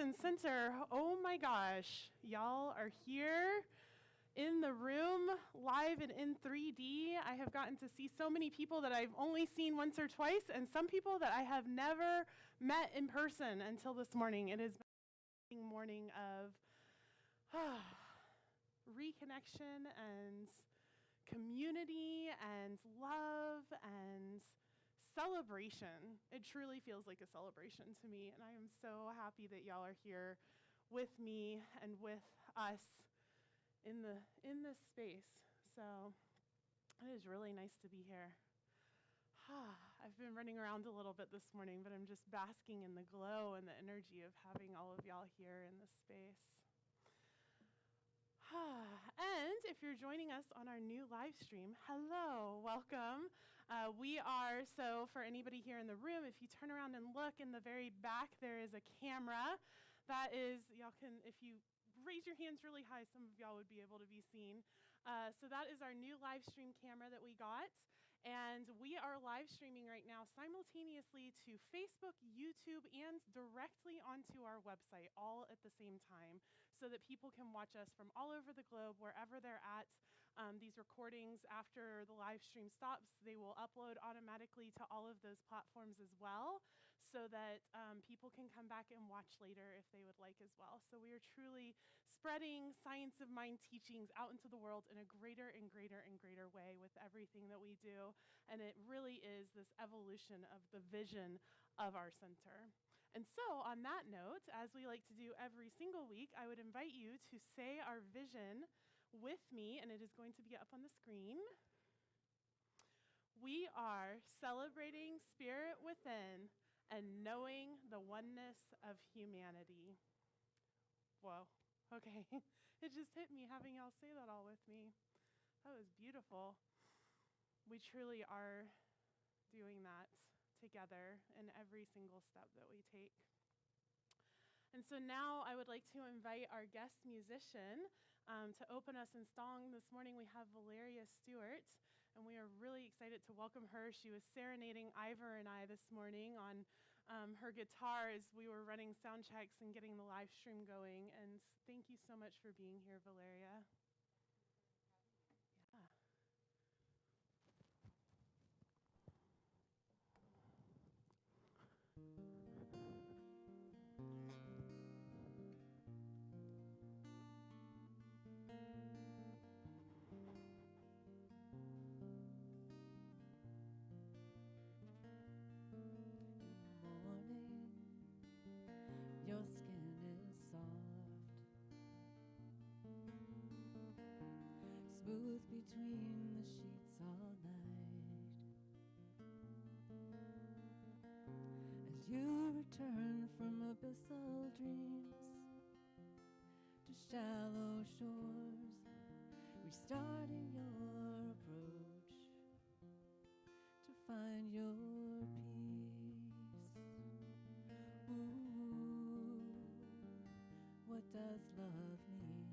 Center. Oh my gosh, y'all are here in the room, live and in 3D. I have gotten to see so many people that I've only seen once or twice, and some people that I have never met in person until this morning. It has been a morning of reconnection and community and love and celebration. It truly feels like a celebration to me, and I am so happy that y'all are here with me and with us in this space. So it is really nice to be here. I've been running around a little bit this morning, but I'm just basking in the glow and the energy of having all of y'all here in this space. And if you're joining us on our new live stream, hello, welcome. So for anybody here in the room, if you turn around and look in the very back, there is a camera. That is, y'all can, if you raise your hands really high, some of y'all would be able to be seen. So that is our new live stream camera that we got. And we are live streaming right now simultaneously to Facebook, YouTube, and directly onto our website, all at the same time, so that people can watch us from all over the globe, wherever they're at. These recordings, after the live stream stops, they will upload automatically to all of those platforms as well, so that people can come back and watch later if they would like as well. So we are truly spreading science of mind teachings out into the world in a greater and greater and greater way with everything that we do. And it really is this evolution of the vision of our center. And so on that note, as we like to do every single week, I would invite you to say our vision with me, and it is going to be up on the screen. We are celebrating spirit within and knowing the oneness of humanity. Whoa. Okay, it just hit me having y'all say that all with me. That was beautiful. We truly are doing that together in every single step that we take. And so now I would like to invite our guest musician to open us in song. This morning we have Valeria Stewart, and we are really excited to welcome her. She was serenading Ivor and I this morning on her guitar as we were running sound checks and getting the live stream going. And thank you so much for being here, Valeria. Yeah. Your skin is soft, smooth between the sheets all night. As you return from abyssal dreams to shallow shores, restarting your approach to find your peace. Ooh, what does love mean?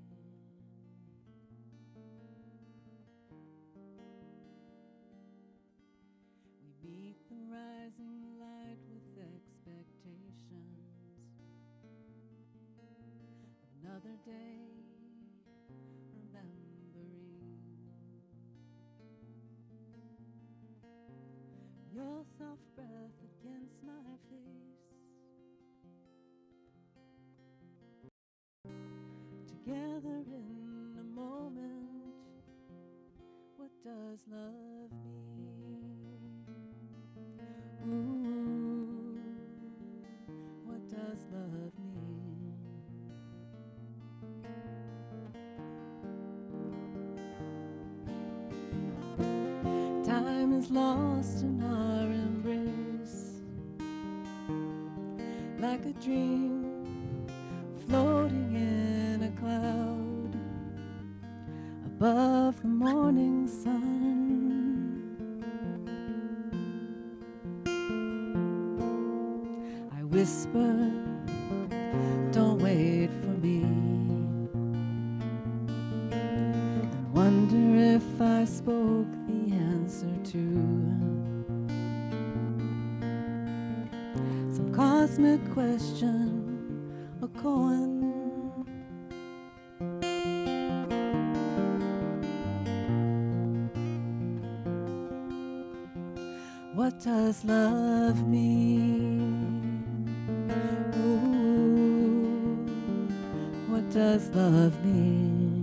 We meet the rising light with expectations. Another day, remembering your soft breath against my face. Together in a moment, what does love mean? Ooh, what does love mean? Time is lost in our embrace, like a dream floating in a cloud above the morning sun. I whisper, don't wait for me, and wonder if I spoke the answer to some cosmic question, a going. What does love mean? Ooh, what does love mean?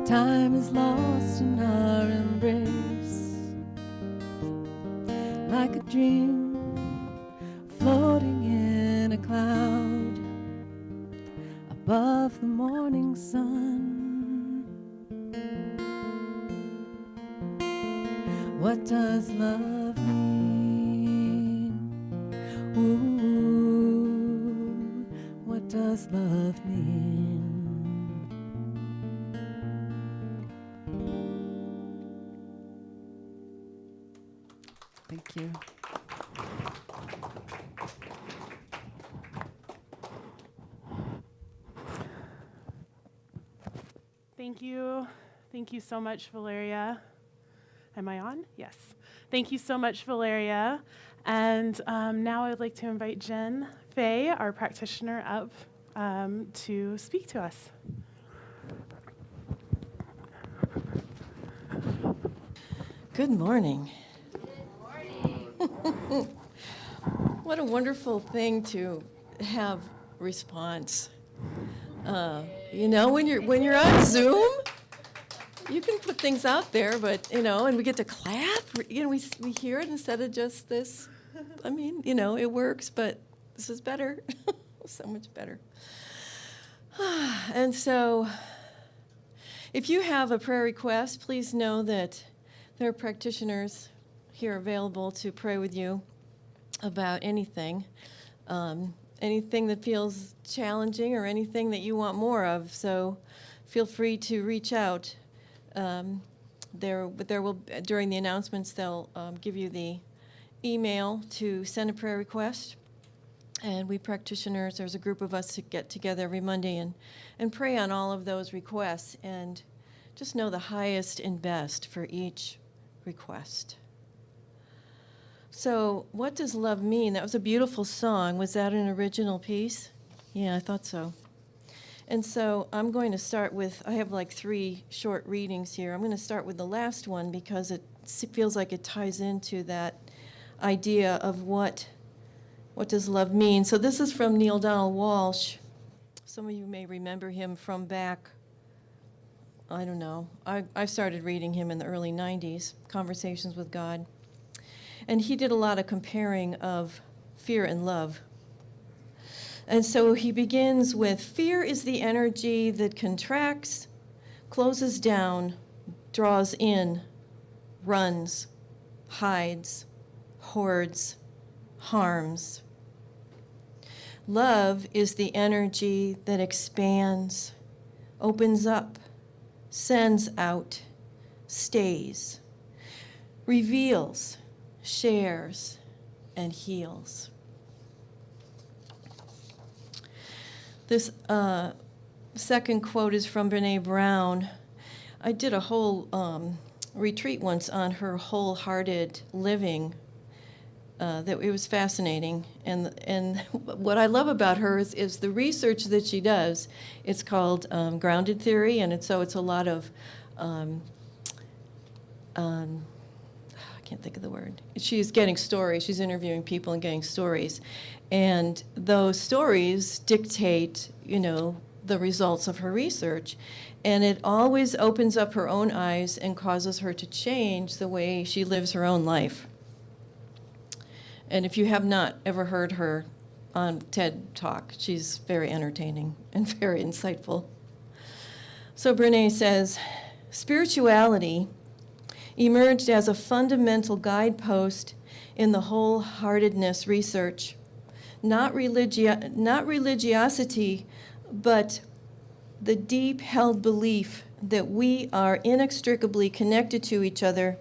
Time is lost in our embrace, like a dream floating in a cloud above the morning sun. What does love mean? Ooh, what does love mean? Thank you. Thank you. Thank you so much, Valeria. Am I on? Yes. Thank you so much, Valeria. And now I'd like to invite Jen Fay, our practitioner, up to speak to us. Good morning. What a wonderful thing to have response. You know, when you're on Zoom, you can put things out there, but and we get to clap. We hear it instead of just this. I mean, it works, but this is better, so much better. And so, if you have a prayer request, please know that there are practitioners here available to pray with you about anything, anything that feels challenging or anything that you want more of. So feel free to reach out. There will, during the announcements, they'll give you the email to send a prayer request. And we practitioners, there's a group of us to get together every Monday and pray on all of those requests and just know the highest and best for each request. So, what does love mean? That was a beautiful song. Was that an original piece? Yeah, I thought so. And so I'm going to start with, I have like 3 short readings here. I'm going to start with the last one because it feels like it ties into that idea of what does love mean. So this is from Neale Donald Walsch. Some of you may remember him from back, I don't know. I started reading him in the early 90s, Conversations with God. And he did a lot of comparing of fear and love. And so he begins with, fear is the energy that contracts, closes down, draws in, runs, hides, hoards, harms. Love is the energy that expands, opens up, sends out, stays, reveals, shares, and heals. This second quote is from Brené Brown. I did a whole retreat once on her wholehearted living. That it was fascinating, and what I love about her is the research that she does. It's called grounded theory, and it's a lot of I can't think of the word. She's getting stories. She's interviewing people and getting stories, and those stories dictate, the results of her research, and it always opens up her own eyes and causes her to change the way she lives her own life. And if you have not ever heard her on TED Talk, she's very entertaining and very insightful. So Brené says, spirituality emerged as a fundamental guidepost in the wholeheartedness research. Not religiosity, but the deep-held belief that we are inextricably connected to each other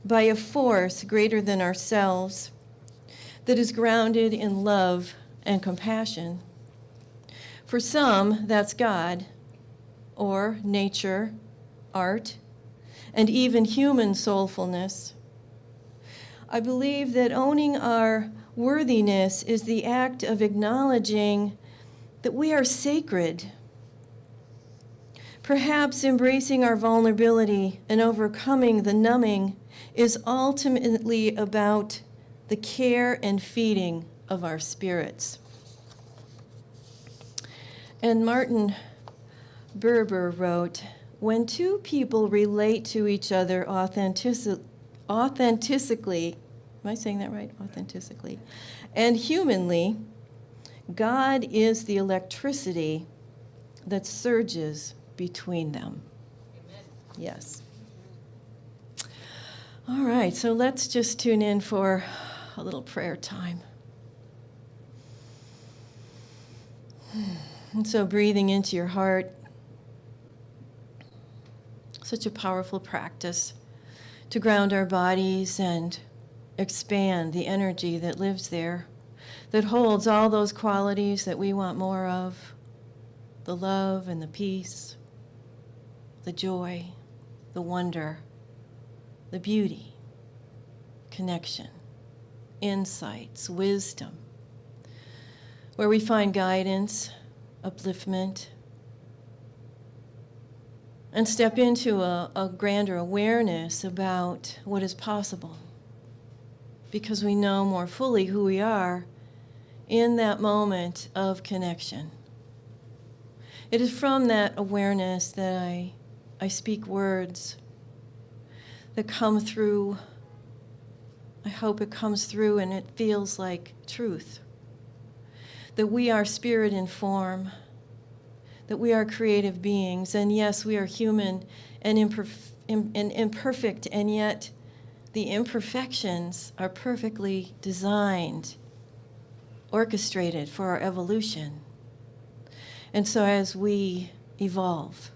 by a force greater than ourselves, that is grounded in love and compassion. For some, that's God, or nature, art, and even human soulfulness. I believe that owning our worthiness is the act of acknowledging that we are sacred. Perhaps embracing our vulnerability and overcoming the numbing is ultimately about the care and feeding of our spirits. And Martin Buber wrote, "When two people relate to each other authentically, am I saying that right? Authentically, and humanly, God is the electricity that surges between them." Amen. Yes. All right, so let's just tune in for a little prayer time. And so breathing into your heart, such a powerful practice to ground our bodies and expand the energy that lives there, that holds all those qualities that we want more of, the love and the peace, the joy, the wonder, the beauty, connection, insights, wisdom, where we find guidance, upliftment, and step into a grander awareness about what is possible, because we know more fully who we are in that moment of connection. It is from that awareness that I speak words that come through. I hope it comes through and it feels like truth. That we are spirit in form, that we are creative beings, and yes, we are human and imperfect, and yet the imperfections are perfectly designed, orchestrated for our evolution. And so as we evolve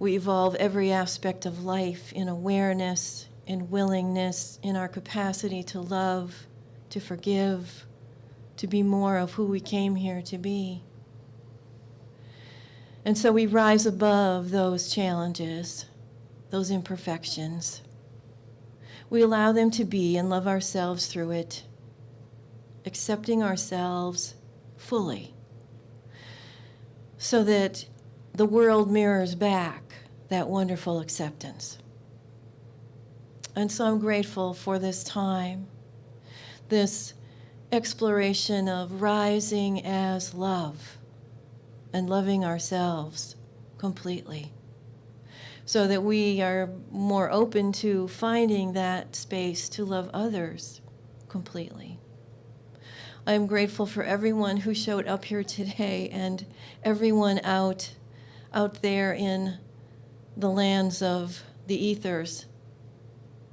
every aspect of life in awareness, in willingness, in our capacity to love, to forgive, to be more of who we came here to be. And so we rise above those challenges, those imperfections. We allow them to be and love ourselves through it, accepting ourselves fully, so that the world mirrors back that wonderful acceptance. And so I'm grateful for this time, this exploration of rising as love and loving ourselves completely, so that we are more open to finding that space to love others completely. I'm grateful for everyone who showed up here today and everyone out there in the lands of the ethers.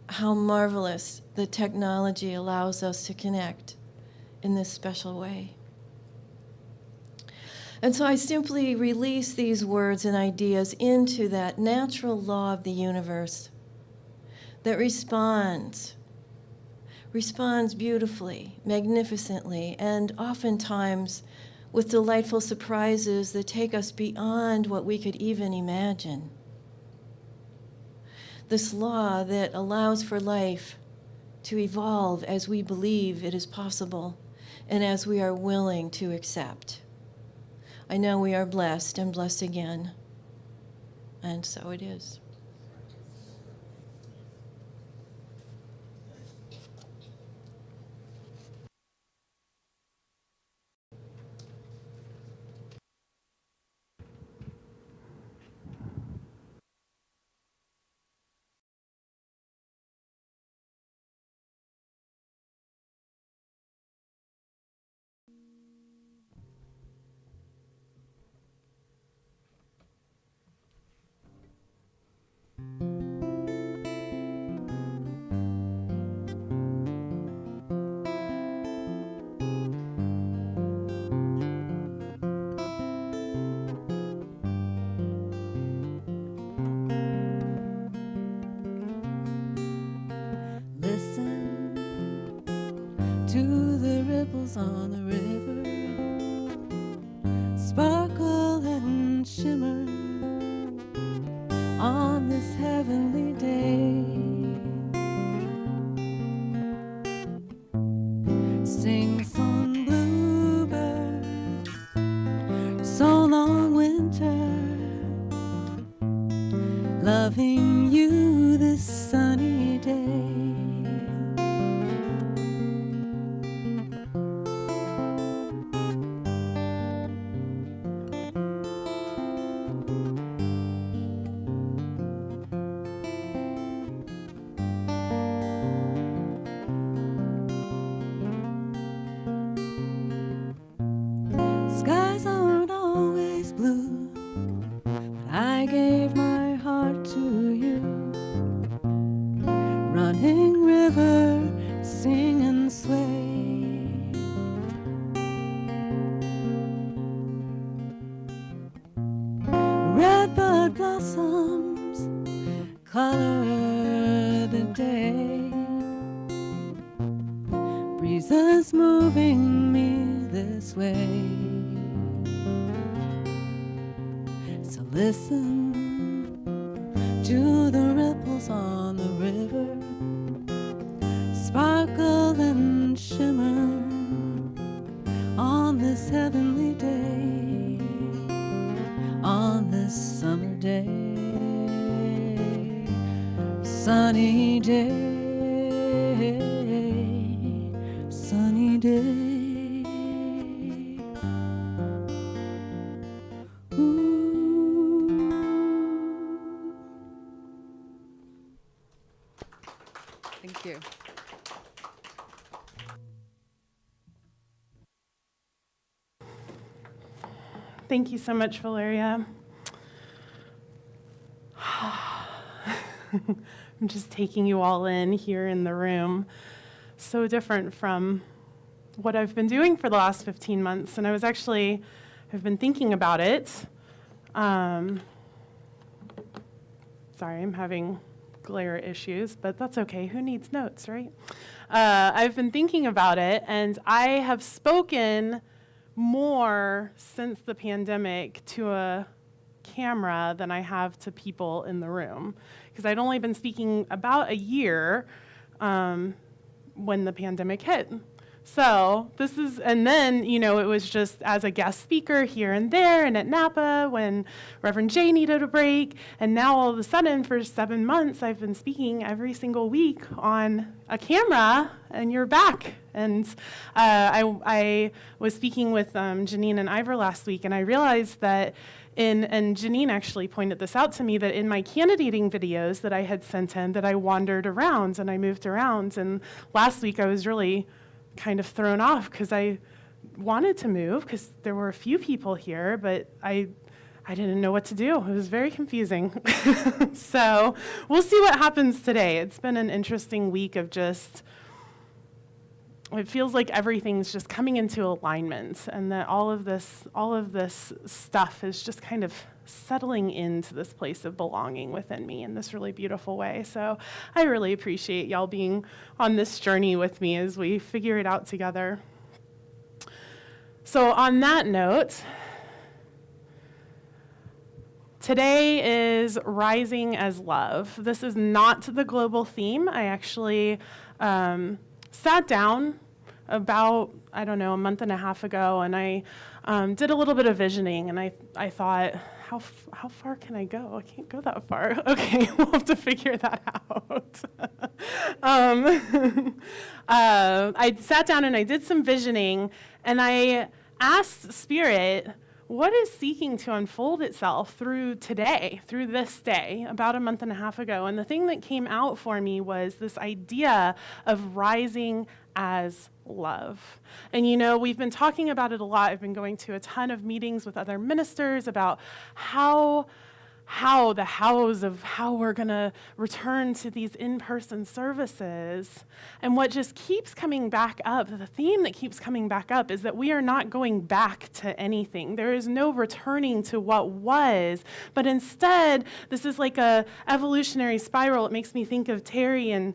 How marvelous the technology allows us to connect in this special way. And so I simply release these words and ideas into that natural law of the universe that responds beautifully, magnificently, and oftentimes with delightful surprises that take us beyond what we could even imagine. This law that allows for life to evolve as we believe it is possible and as we are willing to accept. I know we are blessed and blessed again, and so it is. Listen to the ripples on the river, sparkle and shimmer on this heavenly day. Sing-song bluebird, so long winter, loving you this sunny day. Skies aren't always blue, but I gave my heart to you. Running river, sing and sway. Redbud blossoms color the day. Breezes moving me this way. So listen to the ripples on the river, sparkle and shimmer on this heavenly day, on this summer day, sunny day, sunny day. Thank you. Thank you so much, Valeria. I'm just taking you all in here in the room. So different from what I've been doing for the last 15 months. And I've been thinking about it. Sorry, I'm having glare issues, but that's okay. Who needs notes, right? I've been thinking about it, and I have spoken more since the pandemic to a camera than I have to people in the room, because I'd only been speaking about a year when the pandemic hit. So and then, it was just as a guest speaker here and there and at Napa when Reverend Jay needed a break. And now all of a sudden for 7 months, I've been speaking every single week on a camera, and you're back. And I was speaking with Janine and Ivor last week, and I realized that and Janine actually pointed this out to me, that in my candidating videos that I had sent in, that I wandered around and I moved around. And last week I was really kind of thrown off because I wanted to move because there were a few people here, but I didn't know what to do. It was very confusing. So we'll see what happens today. It's been an interesting week of it feels like everything's just coming into alignment, and that all of this stuff is just kind of settling into this place of belonging within me in this really beautiful way. So I really appreciate y'all being on this journey with me as we figure it out together. So on that note, today is Rising as Love. This is not the global theme. I actually sat down about, a month and a half ago, and I did a little bit of visioning, and I thought, how far can I go? I can't go that far. Okay, we'll have to figure that out. I sat down and I did some visioning, and I asked Spirit, what is seeking to unfold itself through today, through this day, about a month and a half ago? And the thing that came out for me was this idea of rising as love. And we've been talking about it a lot. I've been going to a ton of meetings with other ministers about how we're going to return to these in-person services. And what just keeps coming back up, the theme that keeps coming back up, is that we are not going back to anything. There is no returning to what was, but instead, this is like a evolutionary spiral. It makes me think of Terry and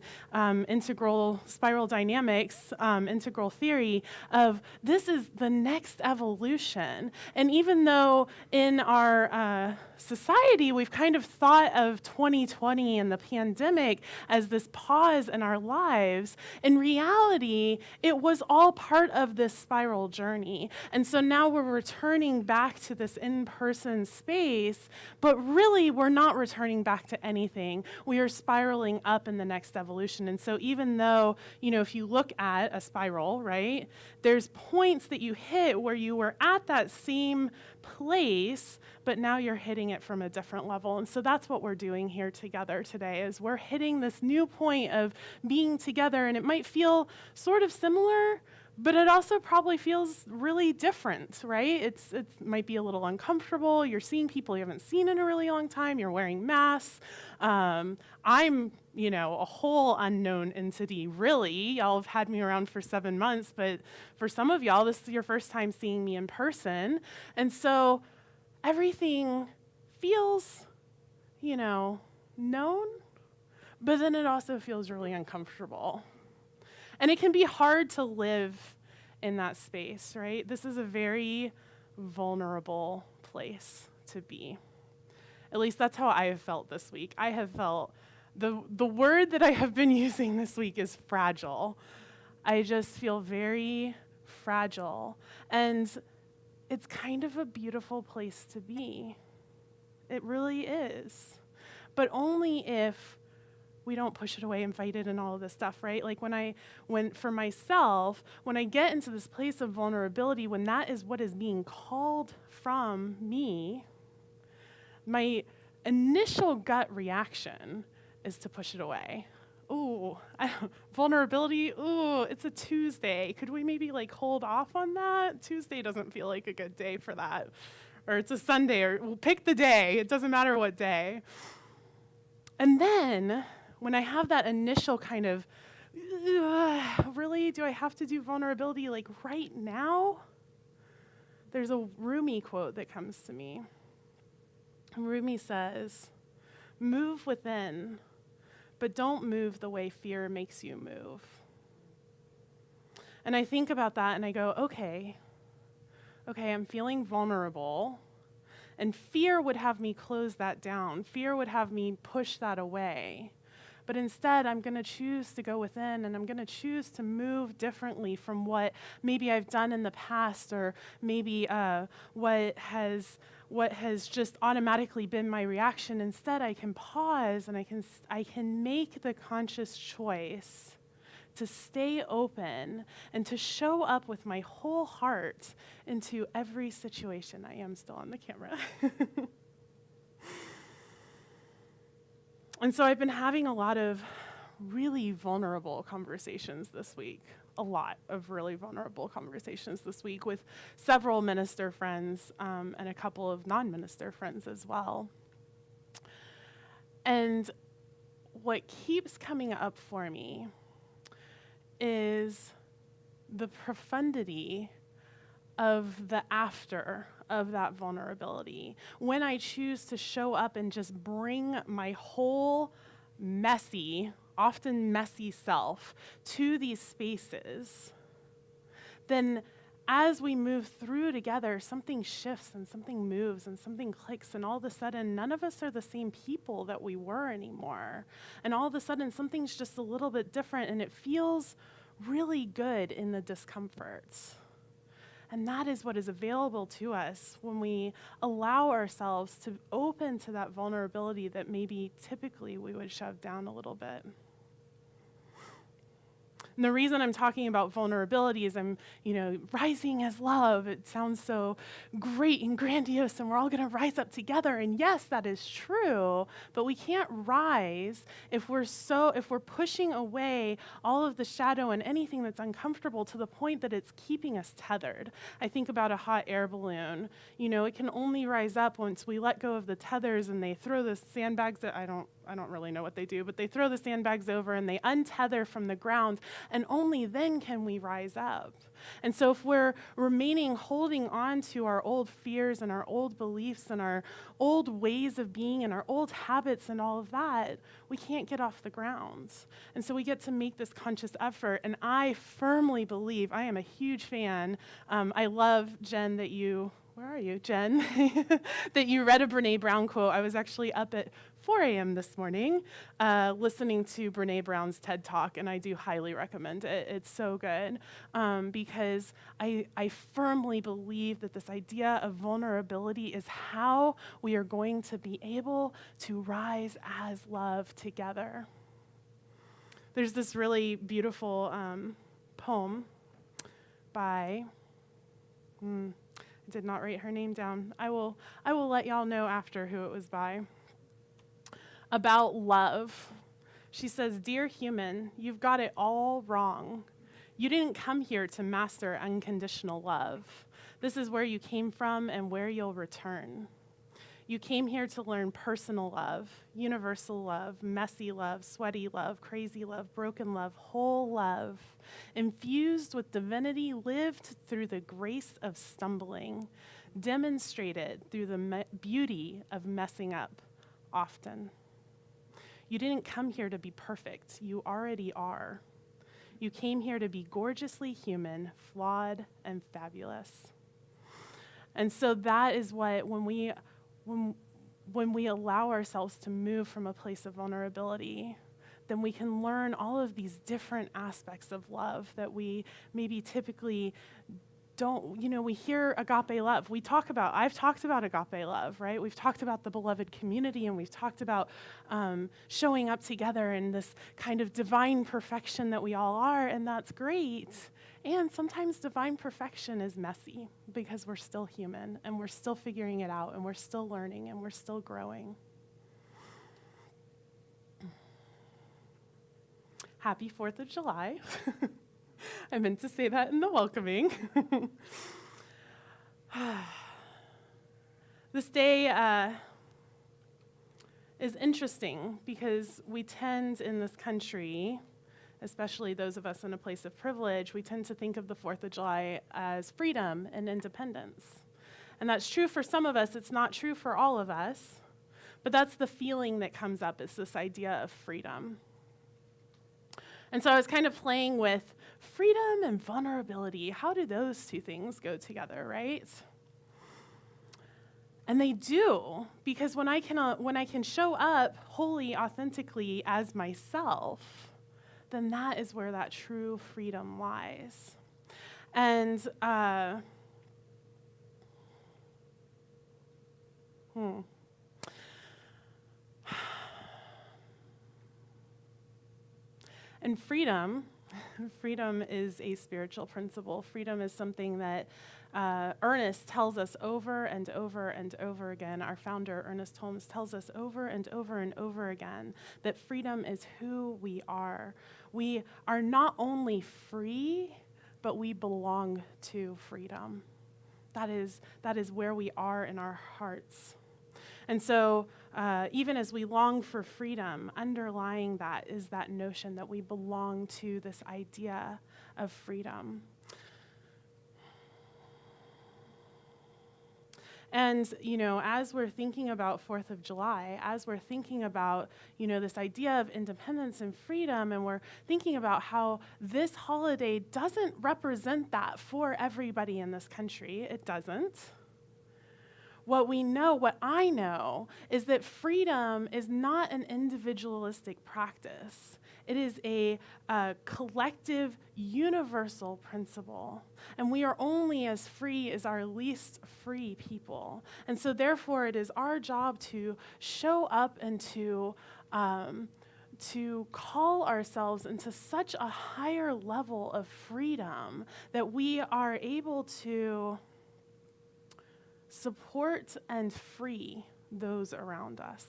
integral spiral dynamics, integral theory of this is the next evolution. And even though in our society reality, we've kind of thought of 2020 and the pandemic as this pause in our lives. In reality, it was all part of this spiral journey. And so now we're returning back to this in-person space, but really we're not returning back to anything. We are spiraling up in the next evolution. And so even though, if you look at a spiral, right, there's points that you hit where you were at that same place, but now you're hitting it from a different level. And so that's what we're doing here together today, is we're hitting this new point of being together, and it might feel sort of similar, but it also probably feels really different, right? It might be a little uncomfortable. You're seeing people you haven't seen in a really long time. You're wearing masks. I'm, a whole unknown entity, really. Y'all have had me around for 7 months, but for some of y'all, this is your first time seeing me in person. And so everything feels, known, but then it also feels really uncomfortable. And it can be hard to live in that space, right? This is a very vulnerable place to be. At least that's how I have felt this week. I have felt, the word that I have been using this week is fragile. I just feel very fragile. And it's kind of a beautiful place to be. It really is. But only if we don't push it away and fight it and all of this stuff, right? Like for myself, when I get into this place of vulnerability, when that is what is being called from me, my initial gut reaction is to push it away. Ooh, vulnerability, ooh, it's a Tuesday. Could we maybe hold off on that? Tuesday doesn't feel like a good day for that. Or it's a Sunday, or we'll pick the day. It doesn't matter what day. And then, when I have that initial kind of, really, do I have to do vulnerability right now? There's a Rumi quote that comes to me. Rumi says, "Move within, but don't move the way fear makes you move." And I think about that and I go, okay, I'm feeling vulnerable. And fear would have me close that down. Fear would have me push that away. But instead, I'm going to choose to go within, and I'm going to choose to move differently from what maybe I've done in the past, or maybe what has just automatically been my reaction. Instead, I can pause, and I can make the conscious choice to stay open and to show up with my whole heart into every situation. I am still on the camera. And so I've been having a lot of really vulnerable conversations this week. A lot of really vulnerable conversations this week with several minister friends and a couple of non-minister friends as well. And what keeps coming up for me is the profundity of the after of that vulnerability. When I choose to show up and just bring my whole messy, often messy self to these spaces, then as we move through together, something shifts and something moves and something clicks, and all of a sudden, none of us are the same people that we were anymore. And all of a sudden, something's just a little bit different, and it feels really good in the discomforts. And that is what is available to us when we allow ourselves to open to that vulnerability that maybe typically we would shove down a little bit. And the reason I'm talking about vulnerability is I'm, rising as love. It sounds so great and grandiose, and we're all going to rise up together. And yes, that is true, but we can't rise if we're pushing away all of the shadow and anything that's uncomfortable to the point that it's keeping us tethered. I think about a hot air balloon. It can only rise up once we let go of the tethers, and they throw the sandbags that I don't really know what they do, but they throw the sandbags over and they untether from the ground, and only then can we rise up. And so if we're holding on to our old fears and our old beliefs and our old ways of being and our old habits and all of that, we can't get off the ground. And so we get to make this conscious effort, and I firmly believe, I am a huge fan. I love, Jen, that you where are you, Jen? That you read a Brene Brown quote. I was actually up at 4 a.m. this morning listening to Brene Brown's TED Talk, and I do highly recommend it. It's so good because I firmly believe that this idea of vulnerability is how we are going to be able to rise as love together. There's this really beautiful poem by, I did not write her name down. I will let y'all know after who it was by. About love. She says, "Dear human, you've got it all wrong. You didn't come here to master unconditional love. This is where you came from and where you'll return. You came here to learn personal love, universal love, messy love, sweaty love, crazy love, broken love, whole love, infused with divinity, lived through the grace of stumbling, demonstrated through the beauty of messing up often. You didn't come here to be perfect. You already are. You came here to be gorgeously human, flawed, and fabulous." And so that is what, when we allow ourselves to move from a place of vulnerability, then we can learn all of these different aspects of love that we maybe typically don't, we hear agape love. I've talked about agape love, right? We've talked about the beloved community, and we've talked about showing up together in this kind of divine perfection that we all are, and that's great. And sometimes divine perfection is messy because we're still human, and we're still figuring it out, and we're still learning, and we're still growing. Happy 4th of July. I meant to say that in the welcoming. This day is interesting because we tend in this country, especially those of us in a place of privilege, we tend to think of the 4th of July as freedom and independence. And that's true for some of us. It's not true for all of us. But that's the feeling that comes up, is this idea of freedom. And so I was kind of playing with freedom and vulnerability. How do those two things go together, right? And they do, because when I can show up wholly, authentically as myself, then that is where that true freedom lies. And And freedom is a spiritual principle. Freedom is something that Ernest tells us over and over and over again. Our founder, Ernest Holmes, tells us over and over and over again that freedom is who we are. We are not only free, but we belong to freedom. That is where we are in our hearts. And so even as we long for freedom, underlying that is that notion that we belong to this idea of freedom. And, as we're thinking about 4th of July, as we're thinking about, this idea of independence and freedom, and we're thinking about how this holiday doesn't represent that for everybody in this country, it doesn't. What I know, is that freedom is not an individualistic practice. It is a collective, universal principle. And we are only as free as our least free people. And so therefore, it is our job to show up and to call ourselves into such a higher level of freedom that we are able to support and free those around us.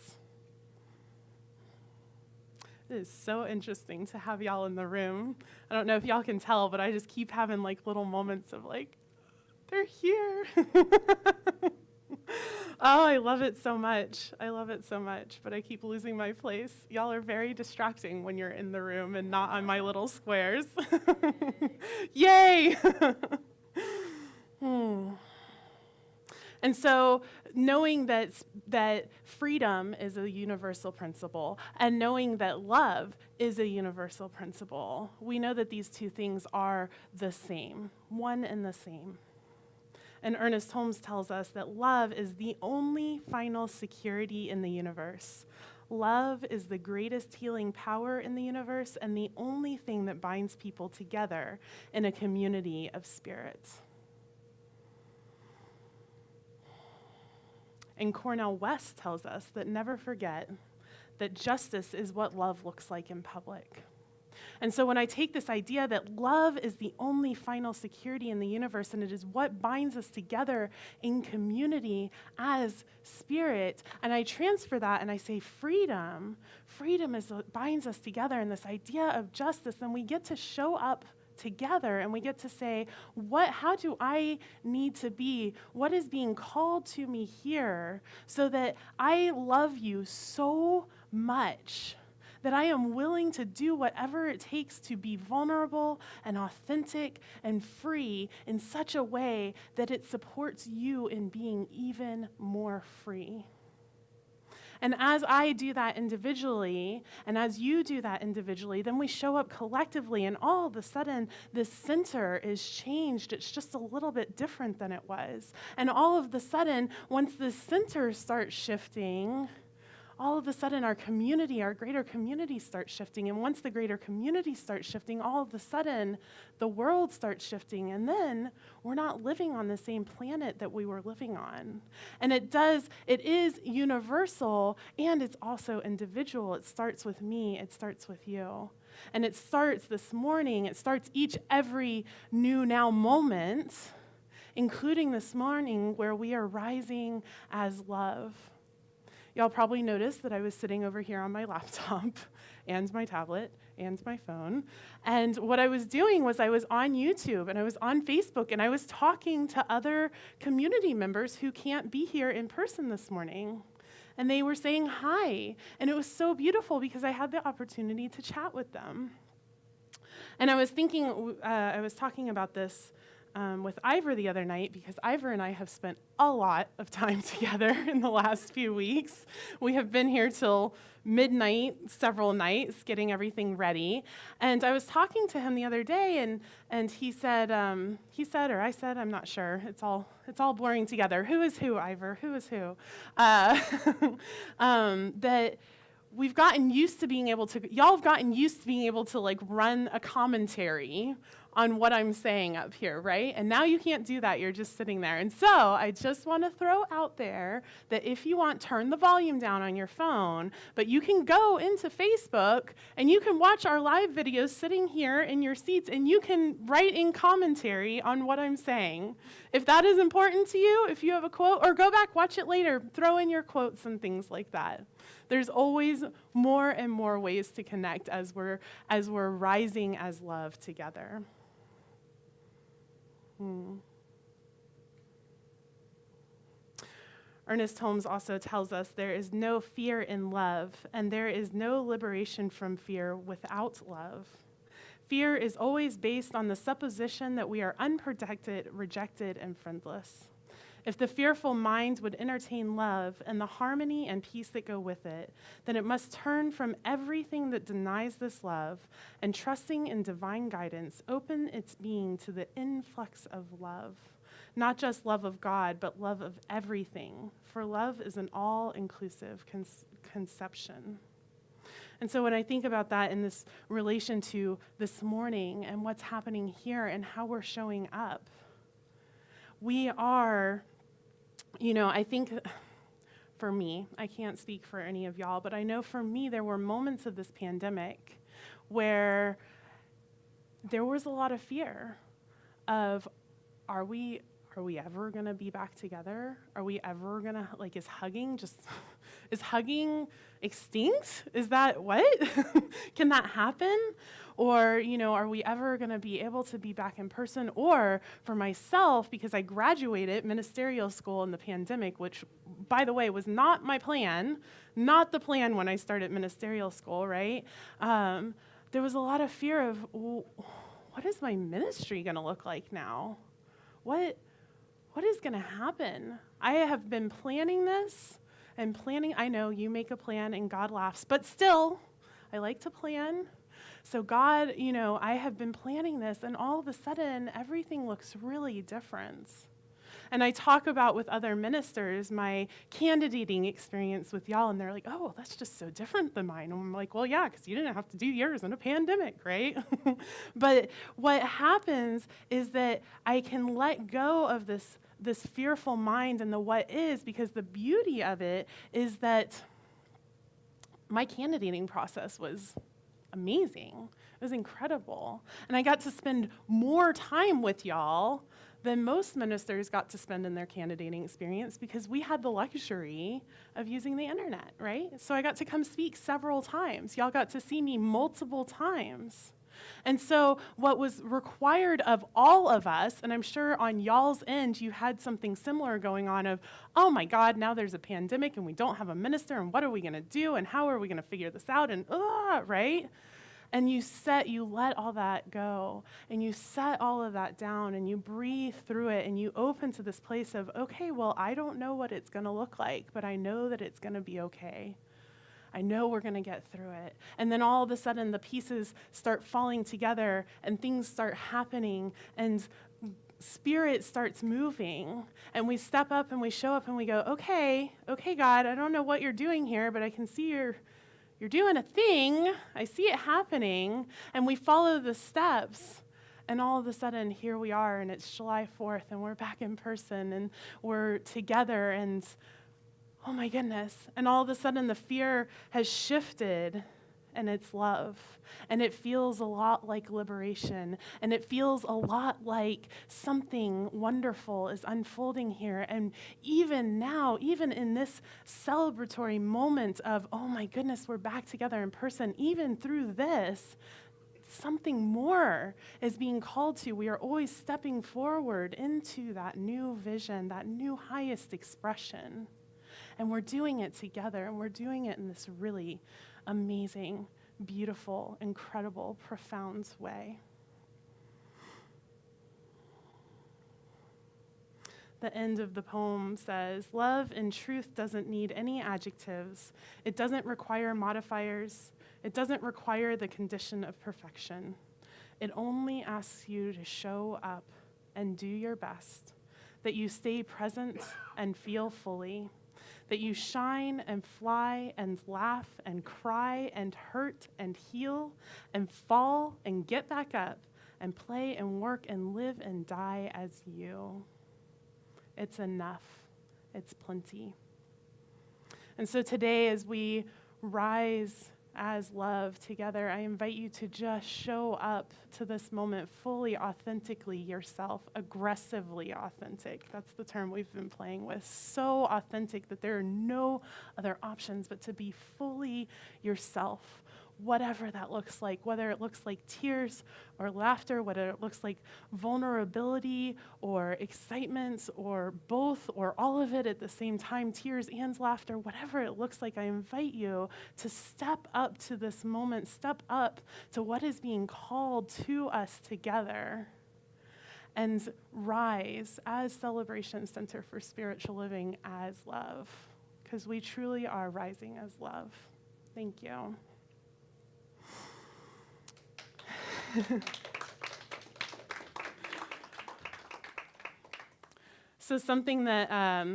It is so interesting to have y'all in the room. I don't know if y'all can tell, but I just keep having little moments of they're here. Oh, I love it so much. But I keep losing my place. Y'all are very distracting when you're in the room and not on my little squares. Yay! And so knowing that freedom is a universal principle, and knowing that love is a universal principle, we know that these two things are the same, one and the same. And Ernest Holmes tells us that love is the only final security in the universe. Love is the greatest healing power in the universe and the only thing that binds people together in a community of spirits. And Cornel West tells us that never forget that justice is what love looks like in public. And so when I take this idea that love is the only final security in the universe and it is what binds us together in community as spirit, and I transfer that and I say freedom is what binds us together in this idea of justice, then we get to show up together and we get to say, how do I need to be? What is being called to me here so that I love you so much that I am willing to do whatever it takes to be vulnerable and authentic and free in such a way that it supports you in being even more free. And as I do that individually, and as you do that individually, then we show up collectively, and all of a sudden, this center is changed. It's just a little bit different than it was. And all of a sudden, once the center starts shifting, all of a sudden our greater community starts shifting. And once the greater community starts shifting, all of a sudden the world starts shifting. And then we're not living on the same planet that we were living on. And it is universal and it's also individual. It starts with me, it starts with you. And it starts this morning, it starts every new now moment, including this morning where we are rising as love. Y'all probably noticed that I was sitting over here on my laptop and my tablet and my phone. And what I was doing was I was on YouTube and I was on Facebook and I was talking to other community members who can't be here in person this morning. And they were saying hi. And it was so beautiful because I had the opportunity to chat with them. And I was talking about this with Ivor the other night because Ivor and I have spent a lot of time together in the last few weeks. We have been here till midnight several nights getting everything ready. And I was talking to him the other day and he said, or I said, I'm not sure. It's all blurring together. Who is who, Ivor? Who is who? That we've gotten used to y'all have gotten used to being able to like run a commentary on what I'm saying up here, right? And now you can't do that. You're just sitting there. And so I just want to throw out there that if you want, turn the volume down on your phone, but you can go into Facebook and you can watch our live videos sitting here in your seats and you can write in commentary on what I'm saying. If that is important to you, if you have a quote, or go back, watch it later, throw in your quotes and things like that. There's always more and more ways to connect as we're rising as love together. Ernest Holmes also tells us there is no fear in love, and there is no liberation from fear without love. Fear is always based on the supposition that we are unprotected, rejected, and friendless. If the fearful mind would entertain love and the harmony and peace that go with it, then it must turn from everything that denies this love and, trusting in divine guidance, open its being to the influx of love. Not just love of God, but love of everything, for love is an all-inclusive conception. And so when I think about that in this relation to this morning and what's happening here and how we're showing up, we are, I think for me, I can't speak for any of y'all, but I know for me there were moments of this pandemic where there was a lot of fear of, are we ever going to be back together? Are we ever going to, is hugging extinct? Is that what? Can that happen? Or, are we ever going to be able to be back in person? Or for myself, because I graduated ministerial school in the pandemic, which, by the way, was not my plan, not the plan when I started ministerial school, right? There was a lot of fear of, what is my ministry going to look like now? What is going to happen? I have been planning this and planning. I know you make a plan and God laughs, but still, I like to plan. So God, I have been planning this, and all of a sudden, everything looks really different. And I talk about with other ministers my candidating experience with y'all, and they're like, oh, that's just so different than mine. And I'm like, well, yeah, because you didn't have to do yours in a pandemic, right? But what happens is that I can let go of this fearful mind and the what is, because the beauty of it is that my candidating process was amazing. It was incredible. And I got to spend more time with y'all than most ministers got to spend in their candidating experience, because we had the luxury of using the internet, right? So I got to come speak several times. Y'all got to see me multiple times. And so what was required of all of us, and I'm sure on y'all's end you had something similar going on of, oh my God, now there's a pandemic and we don't have a minister, and what are we going to do, and how are we going to figure this out, and right? And you let all that go, and you set all of that down, and you breathe through it, and you open to this place of, okay, well, I don't know what it's going to look like, but I know that it's going to be okay. I know we're going to get through it. And then all of a sudden, the pieces start falling together, and things start happening, and Spirit starts moving, and we step up, and we show up, and we go, okay, God, I don't know what you're doing here, but I can see you're doing a thing. I see it happening. And we follow the steps. And all of a sudden, here we are, and it's July 4th, and we're back in person, and we're together, and oh my goodness. And all of a sudden, the fear has shifted, and it's love. And it feels a lot like liberation. And it feels a lot like something wonderful is unfolding here. And even now, even in this celebratory moment of, oh my goodness, we're back together in person, even through this, something more is being called to. We are always stepping forward into that new vision, that new highest expression. And we're doing it together, and we're doing it in this really amazing, beautiful, incredible, profound way. The end of the poem says, love in truth doesn't need any adjectives. It doesn't require modifiers. It doesn't require the condition of perfection. It only asks you to show up and do your best, that you stay present and feel fully, that you shine and fly and laugh and cry and hurt and heal and fall and get back up and play and work and live and die as you. It's enough. It's plenty. And so today, as we rise as love together, I invite you to just show up to this moment fully, authentically yourself, aggressively authentic. That's the term we've been playing with. So authentic that there are no other options but to be fully yourself, whatever that looks like, whether it looks like tears or laughter, whether it looks like vulnerability or excitement or both or all of it at the same time, tears and laughter, whatever it looks like, I invite you to step up to this moment, step up to what is being called to us together, and rise as Celebration Center for Spiritual Living as love, because we truly are rising as love. Thank you. So something that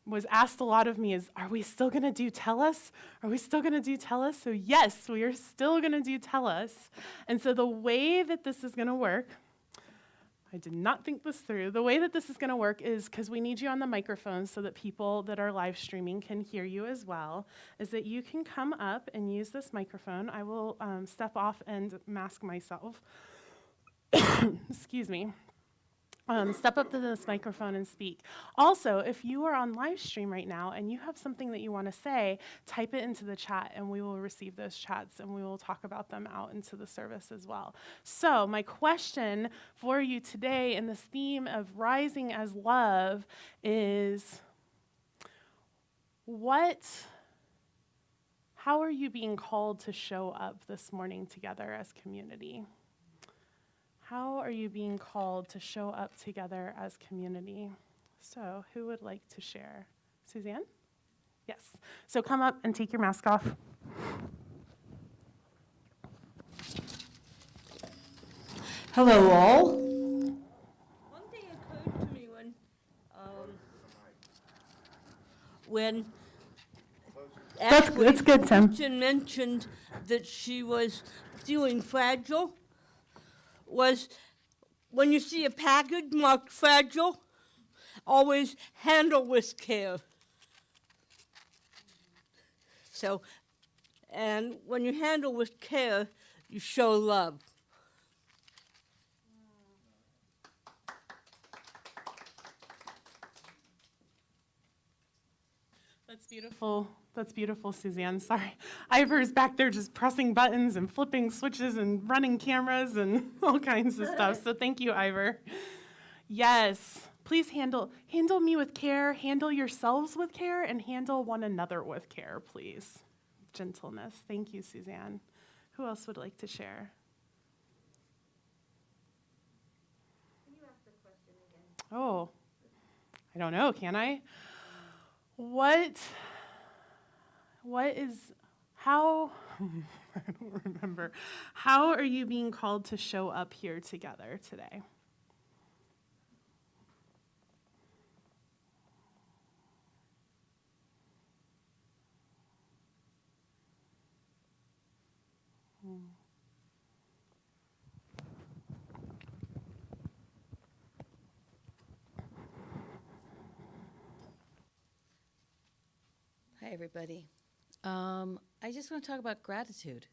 was asked a lot of me is, are we still going to do Tell Us? Are we still going to do Tell Us? So yes, we are still going to do Tell Us. And so the way that this is going to work, I did not think this through. The way that this is going to work is, because we need you on the microphone so that people that are live streaming can hear you as well, is that you can come up and use this microphone. I will step off and mask myself. Excuse me. Step up to this microphone and speak. Also, if you are on live stream right now and you have something that you want to say, type it into the chat, and we will receive those chats, and we will talk about them out into the service as well. So my question for you today in this theme of rising as love is, how are you being called to show up this morning together as community? How are you being called to show up together as community? So who would like to share? Suzanne? Yes. So come up and take your mask off. Hello, all. One thing occurred to me when when That's good, Tim. Christian mentioned that she was feeling fragile, was when you see a package marked fragile, always handle with care. So, and when you handle with care, you show love. That's beautiful. That's beautiful, Suzanne. Sorry. Ivor's back there just pressing buttons and flipping switches and running cameras and all kinds of stuff. So thank you, Ivor. Yes. Please handle me with care, handle yourselves with care, and handle one another with care, please. Gentleness. Thank you, Suzanne. Who else would like to share? Can you ask the question again? Oh, I don't know. Can I? What is, how, I don't remember. How are you being called to show up here together today? Hi, everybody. I just want to talk about gratitude.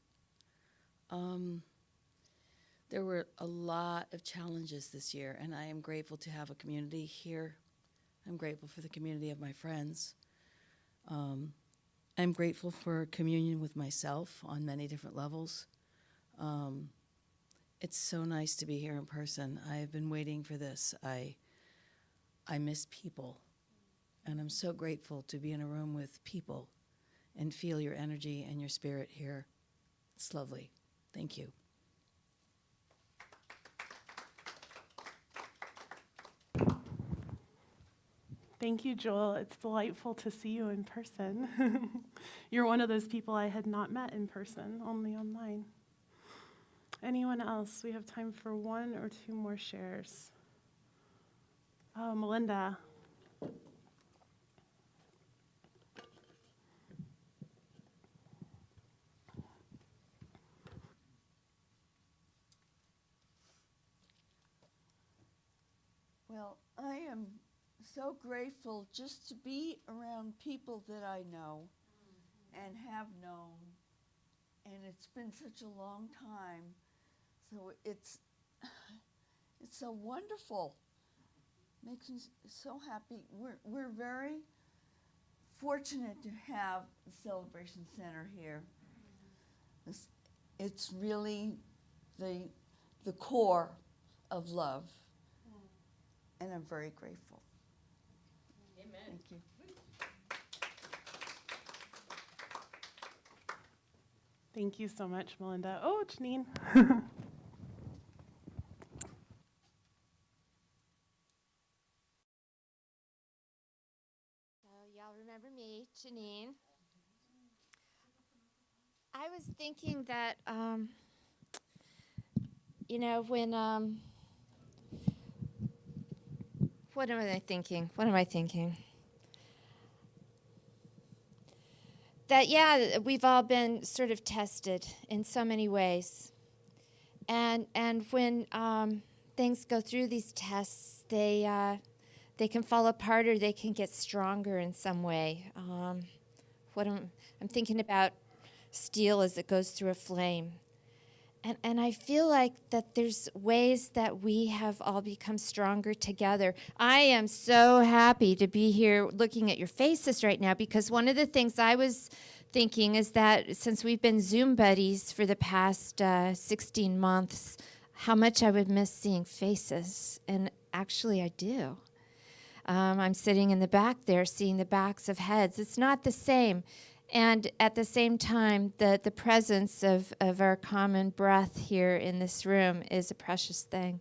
There were a lot of challenges this year, and I am grateful to have a community here. I'm grateful for the community of my friends. I'm grateful for communion with myself on many different levels. It's so nice to be here in person. I've been waiting for this. I miss people. And I'm so grateful to be in a room with people and feel your energy and your spirit here. It's lovely. Thank you. Thank you, Joel. It's delightful to see you in person. You're one of those people I had not met in person, only online. Anyone else? We have time for one or two more shares. Oh, Melinda. Well, I am so grateful just to be around people that I know and have known. And it's been such a long time. So it's so wonderful. Makes me so happy. We're very fortunate to have the Celebration Center here. It's really the core of love. And I'm very grateful. Amen. Thank you. Thank you so much, Melinda. Oh, Janine. Y'all remember me, Janine. I was thinking that, when, what am I thinking? That, yeah, we've all been sort of tested in so many ways. And when things go through these tests, they can fall apart or they can get stronger in some way. I'm thinking about steel as it goes through a flame. And I feel like that there's ways that we have all become stronger together. I am so happy to be here looking at your faces right now, because one of the things I was thinking is that since we've been Zoom buddies for the past 16 months, how much I would miss seeing faces. And actually I do. I'm sitting in the back there seeing the backs of heads. It's not the same. And at the same time, the presence of our common breath here in this room is a precious thing.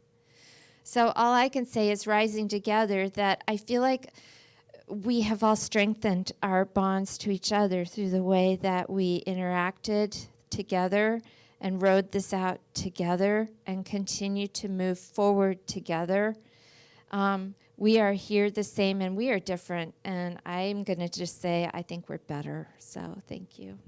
So all I can say is, rising together, that I feel like we have all strengthened our bonds to each other through the way that we interacted together and rode this out together and continue to move forward together. We are here the same and we are different. And I'm going to just say, I think we're better. So thank you.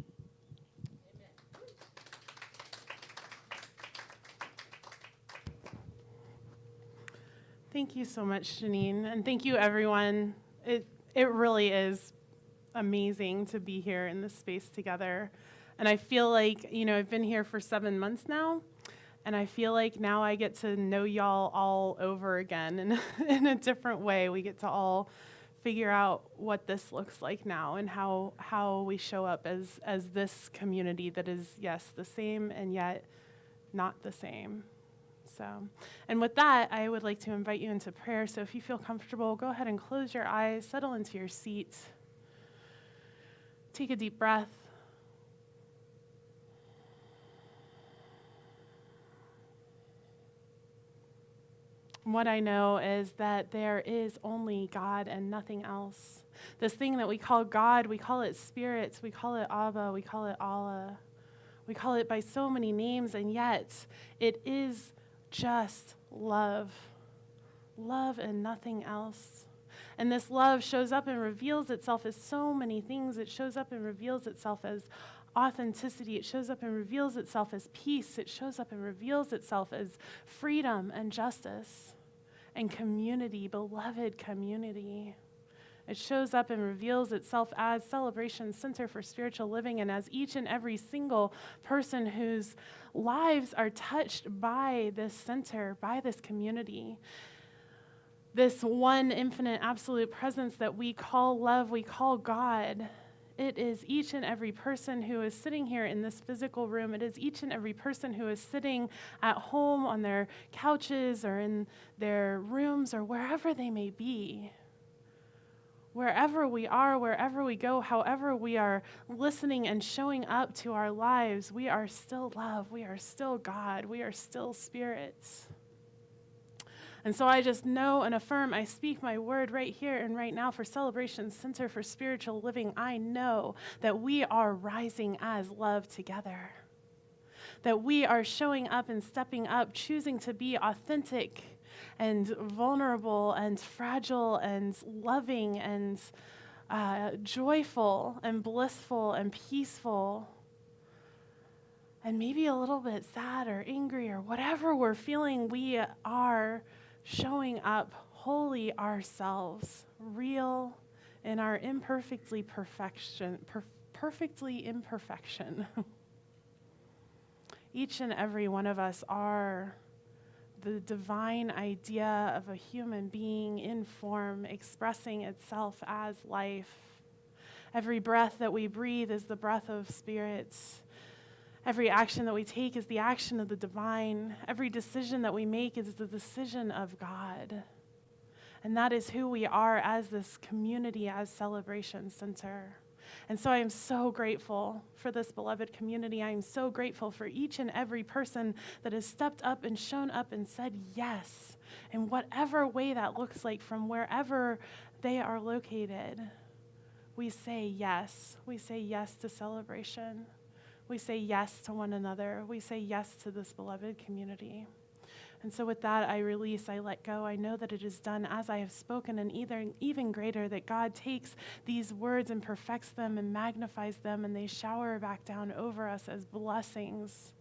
Thank you so much, Janine, and thank you, everyone. It really is amazing to be here in this space together. And I feel like, I've been here for 7 months now, and I feel like now I get to know y'all all over again in a different way. We get to all figure out what this looks like now and how we show up as this community that is, yes, the same and yet not the same. So, and with that, I would like to invite you into prayer. So if you feel comfortable, go ahead and close your eyes, settle into your seat. Take a deep breath. What I know is that there is only God and nothing else. This thing that we call God, we call it spirits, we call it Abba, we call it Allah. We call it by so many names, and yet it is just love. Love and nothing else. And this love shows up and reveals itself as so many things. It shows up and reveals itself as authenticity. It shows up and reveals itself as peace. It shows up and reveals itself as freedom and justice and community, beloved community. It shows up and reveals itself as Celebration Center for Spiritual Living and as each and every single person whose lives are touched by this center, by this community. This one infinite absolute presence that we call love, we call God. It is each and every person who is sitting here in this physical room. It is each and every person who is sitting at home on their couches or in their rooms or wherever they may be. Wherever we are, wherever we go, however we are listening and showing up to our lives, we are still love. We are still God. We are still spirits. And so I just know and affirm, I speak my word right here and right now for Celebration Center for Spiritual Living. I know that we are rising as love together. That we are showing up and stepping up, choosing to be authentic and vulnerable and fragile and loving and joyful and blissful and peaceful and maybe a little bit sad or angry or whatever we're feeling. We are showing up wholly ourselves, real in our perfectly imperfection. Each and every one of us are the divine idea of a human being in form, expressing itself as life. Every breath that we breathe is the breath of spirits. Every action that we take is the action of the divine. Every decision that we make is the decision of God. And that is who we are as this community, as Celebration Center. And so I am so grateful for this beloved community. I am so grateful for each and every person that has stepped up and shown up and said yes, in whatever way that looks like from wherever they are located. We say yes. We say yes to celebration. We say yes to one another. We say yes to this beloved community. And so with that, I release, I let go. I know that it is done as I have spoken, and even greater, that God takes these words and perfects them and magnifies them, and they shower back down over us as blessings.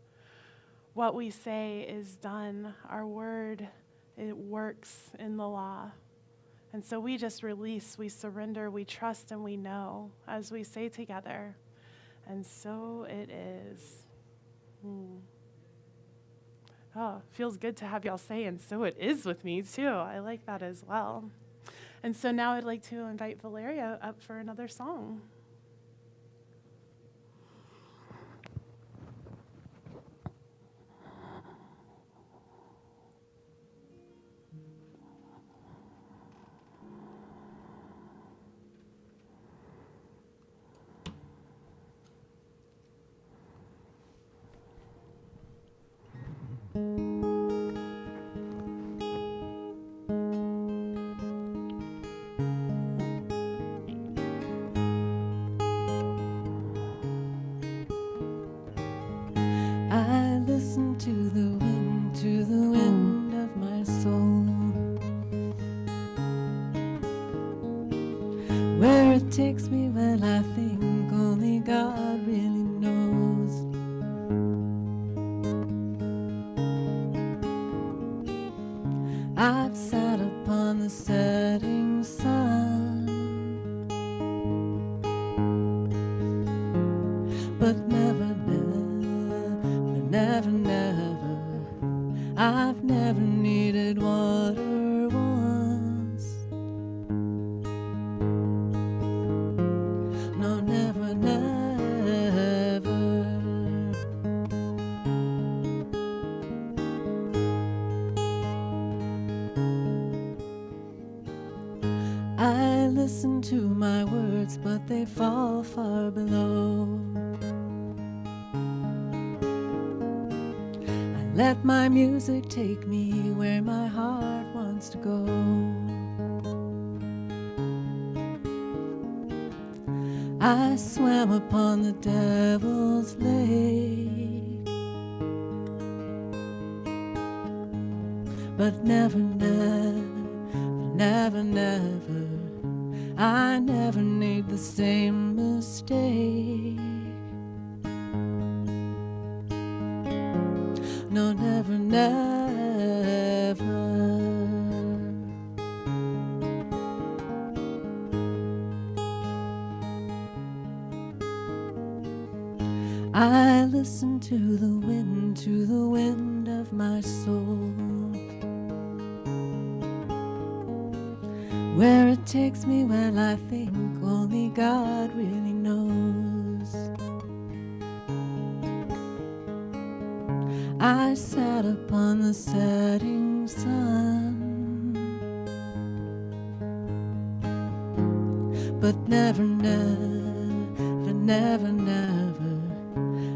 What we say is done. Our word, it works in the law. And so we just release, we surrender, we trust, and we know as we say together, and so it is. Oh, feels good to have y'all say, and so it is with me too. I like that as well. And so now I'd like to invite Valeria up for another song. Where it takes me, well, I think only God really knows. I've sat upon the setting sun, but never, I've never needed water once. No, never, never. I listen to my words, but they fall far below. Let my music take me where my heart wants to go. I swam upon the devil's lake, but never, I never made the same mistake. No, never, never. I listen to the wind of my soul. Where it takes me, well, I think only God really knows. I sat upon the setting sun, but never,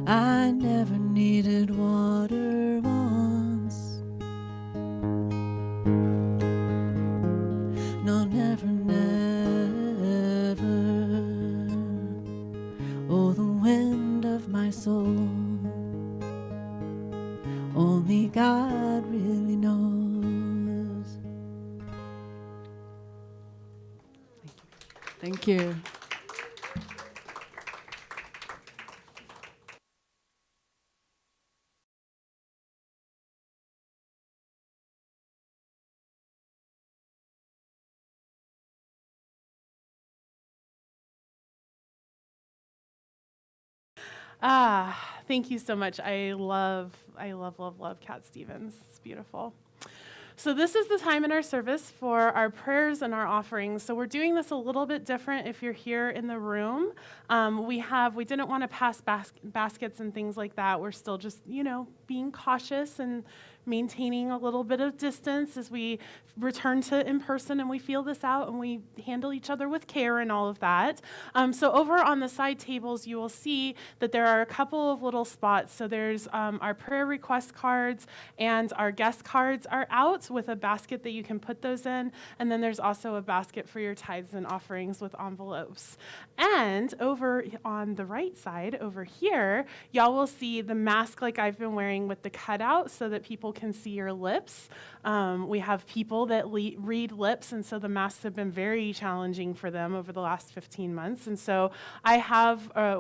I never needed water once. No, never, oh, the wind of my soul. Only God really knows. Thank you. Thank you so much. I love Cat Stevens. It's beautiful. So this is the time in our service for our prayers and our offerings. So we're doing this a little bit different if you're here in the room. We didn't want to pass baskets and things like that. We're still just, being cautious and maintaining a little bit of distance as we return to in person and we feel this out and we handle each other with care and all of that. So over on the side tables, you will see that there are a couple of little spots. So there's our prayer request cards and our guest cards are out with a basket that you can put those in. And then there's also a basket for your tithes and offerings with envelopes. And over on the right side, over here, y'all will see the mask like I've been wearing with the cutout so that people can see your lips. We have people that read lips, and so the masks have been very challenging for them over the last 15 months. And so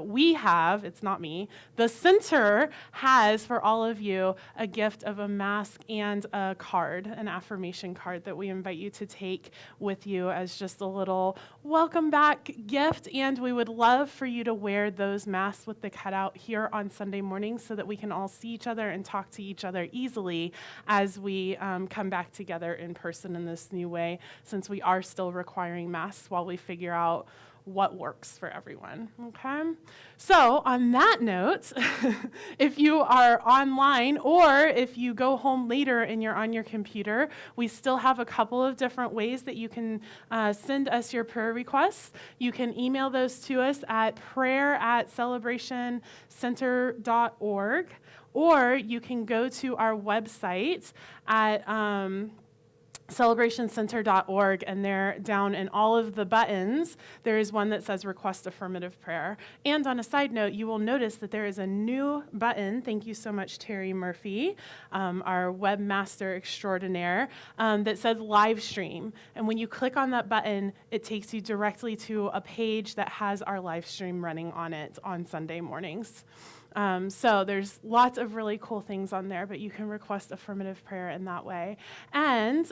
we have, it's not me, the center has for all of you a gift of a mask and a card, an affirmation card that we invite you to take with you as just a little welcome back gift. And we would love for you to wear those masks with the cutout here on Sunday mornings so that we can all see each other and talk to each other easily as we come back together in person in this new way, since we are still requiring masks while we figure out what works for everyone, okay? So on that note, if you are online or if you go home later and you're on your computer, we still have a couple of different ways that you can send us your prayer requests. You can email those to us at prayer@celebrationcenter.org, or you can go to our website at celebrationcenter.org, and there down in all of the buttons, there is one that says request affirmative prayer. And on a side note, you will notice that there is a new button. Thank you so much, Terry Murphy, our webmaster extraordinaire, that says live stream. And when you click on that button, it takes you directly to a page that has our live stream running on it on Sunday mornings. So there's lots of really cool things on there, but you can request affirmative prayer in that way. And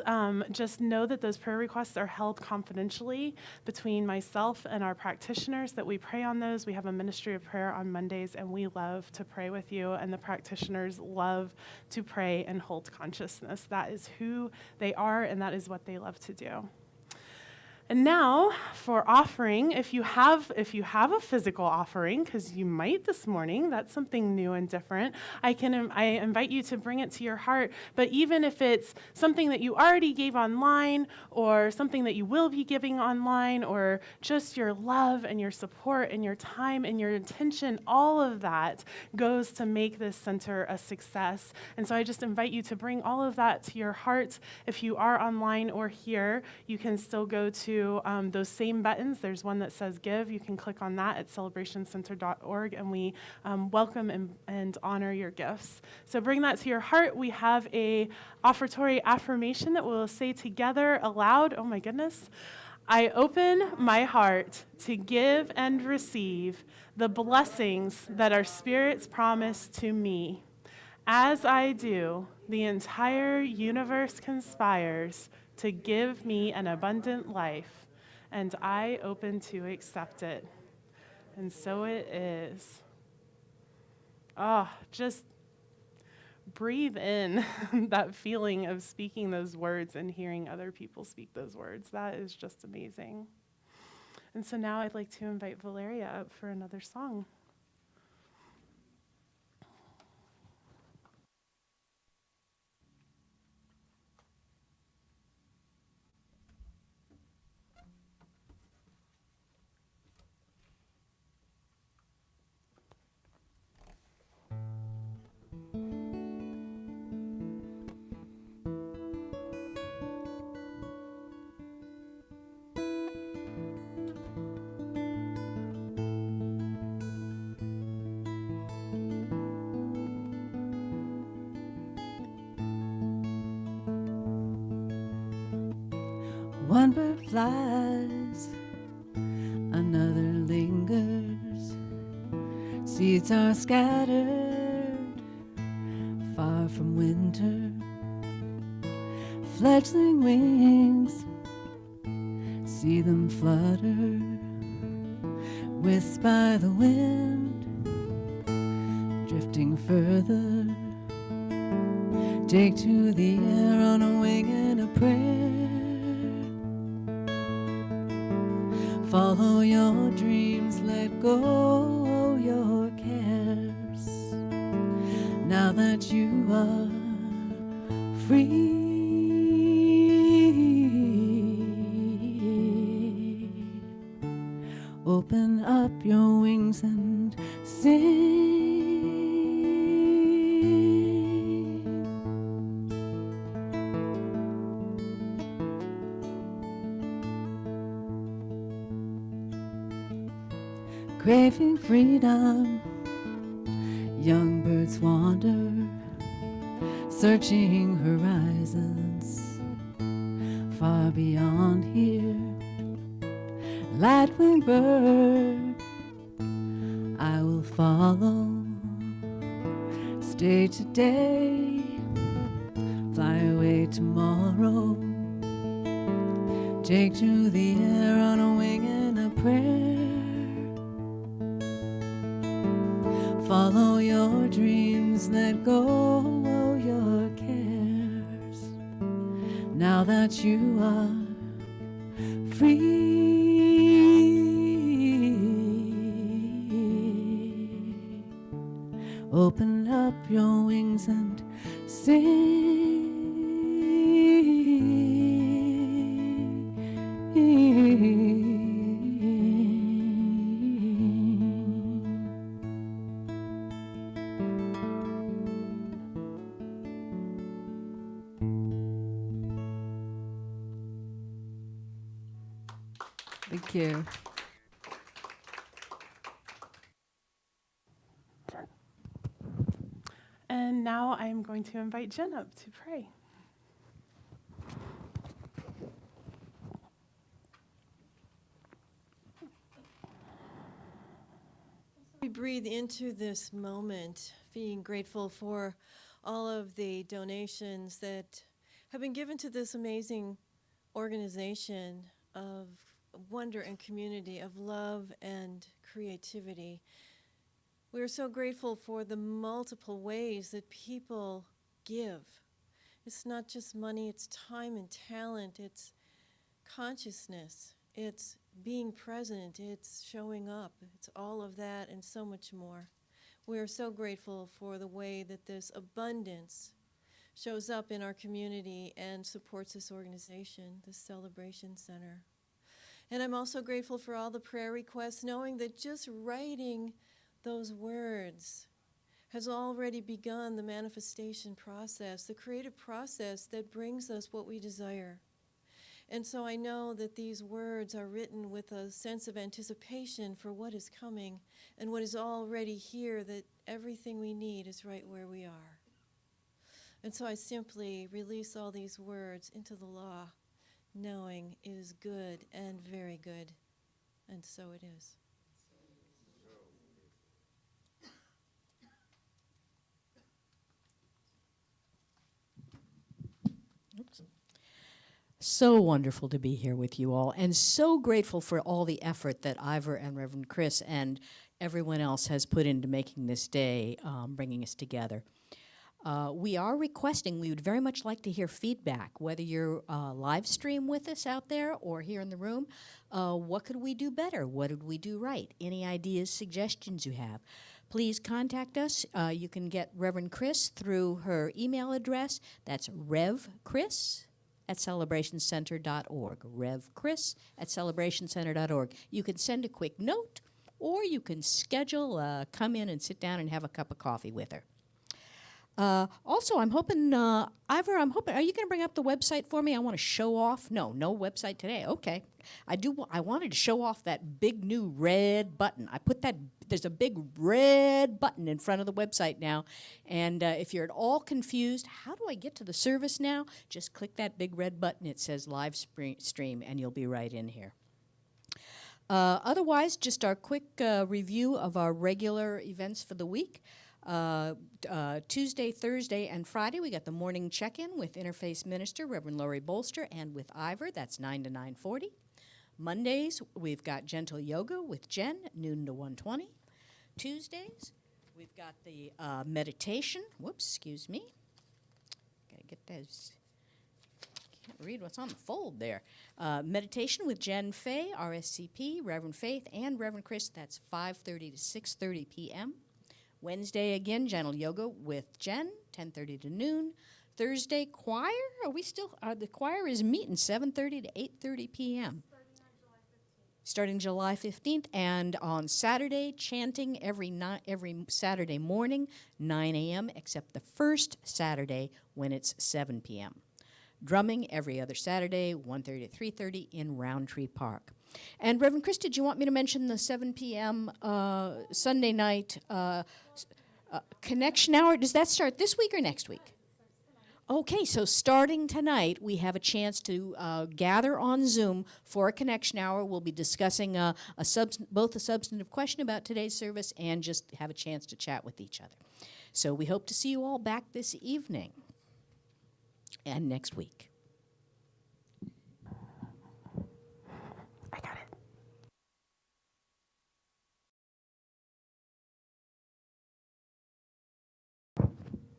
just know that those prayer requests are held confidentially between myself and our practitioners, that we pray on those. We have a ministry of prayer on Mondays, and we love to pray with you, and the practitioners love to pray and hold consciousness. That is who they are, and that is what they love to do. And now for offering, if you have a physical offering, because you might this morning, that's something new and different, I invite you to bring it to your heart. But even if it's something that you already gave online, or something that you will be giving online, or just your love and your support and your time and your attention, all of that goes to make this center a success. And so I just invite you to bring all of that to your heart. If you are online or here, you can still go to those same buttons. There's one that says give. You can click on that at celebrationcenter.org, and we welcome and honor your gifts. So bring that to your heart. We have a offertory affirmation that we'll say together aloud. Oh my goodness. I open my heart to give and receive the blessings that our spirits promise to me. As I do, the entire universe conspires to give me an abundant life, and I open to accept it. And so it is. Just breathe in that feeling of speaking those words and hearing other people speak those words. That is just amazing. And so now I'd like to invite Valeria up for another song. One bird flies, another lingers. Seeds are scattered far from winter. Fledgling wings, see them flutter, whisked by the wind, drifting further. Take to the air on a wing and a prayer. Follow your dreams, let go your cares. Now that you are free, open up your wings and sing. Craving freedom, young birds wander, searching horizons far beyond here. Light-winged bird, I will follow. Stay today, fly away tomorrow. Take to the air on a wing and a prayer. Follow your dreams, let go your cares. Now that you are free, open up your wings and sing. Thank you. And now I am going to invite Jen up to pray. We breathe into this moment, being grateful for all of the donations that have been given to this amazing organization of wonder and community, of love and creativity. We are so grateful for the multiple ways that people give. It's not just money, it's time and talent, it's consciousness, it's being present, it's showing up, it's all of that and so much more. We are so grateful for the way that this abundance shows up in our community and supports this organization, this Celebration Center. And I'm also grateful for all the prayer requests, knowing that just writing those words has already begun the manifestation process, the creative process that brings us what we desire. And so I know that these words are written with a sense of anticipation for what is coming and what is already here, that everything we need is right where we are. And so I simply release all these words into the law, knowing it is good and very good. And so it is. So wonderful to be here with you all, and so grateful for all the effort that Ivor and Reverend Chris and everyone else has put into making this day, bringing us together. We are requesting, we would very much like to hear feedback, whether you're live stream with us out there or here in the room. What could we do better? What did we do right? Any ideas, suggestions you have? Please contact us. You can get Reverend Chris through her email address. That's revchris@celebrationcenter.org. revchris@celebrationcenter.org. You can send a quick note, or you can schedule, come in and sit down and have a cup of coffee with her. Also, I'm hoping, Ivor, are you going to bring up the website for me? I want to show off. No website today. Okay. I wanted to show off that big new red button. There's a big red button in front of the website now. And if you're at all confused, how do I get to the service now? Just click that big red button. It says live stream, and you'll be right in here. Otherwise, just our quick review of our regular events for the week. Tuesday, Thursday, and Friday, we got the morning check-in with Interfaith Minister Reverend Laurie Bolster and with Ivor. That's 9 to 9:40. Mondays, we've got Gentle Yoga with Jen, noon to 1:20. Tuesdays, we've got the meditation. Whoops, excuse me. Gotta get those. Can't read what's on the fold there. Meditation with Jen Fay, RSCP, Reverend Faith, and Reverend Chris. That's 5:30 to 6:30 p.m. Wednesday, again, Gentle Yoga with Jen, 10:30 to noon. Thursday, choir. The choir is meeting 7:30 to 8:30 p.m. Starting July 15th. And on Saturday, chanting every Saturday morning, 9 a.m., except the first Saturday when it's 7 p.m. Drumming every other Saturday, 1:30 to 3:30 in Roundtree Park. And Reverend Chris, did you want me to mention the 7 p.m. Sunday night connection hour? Does that start this week or next week? Okay, so starting tonight, we have a chance to gather on Zoom for a connection hour. We'll be discussing both a substantive question about today's service and just have a chance to chat with each other. So we hope to see you all back this evening and next week. I got it.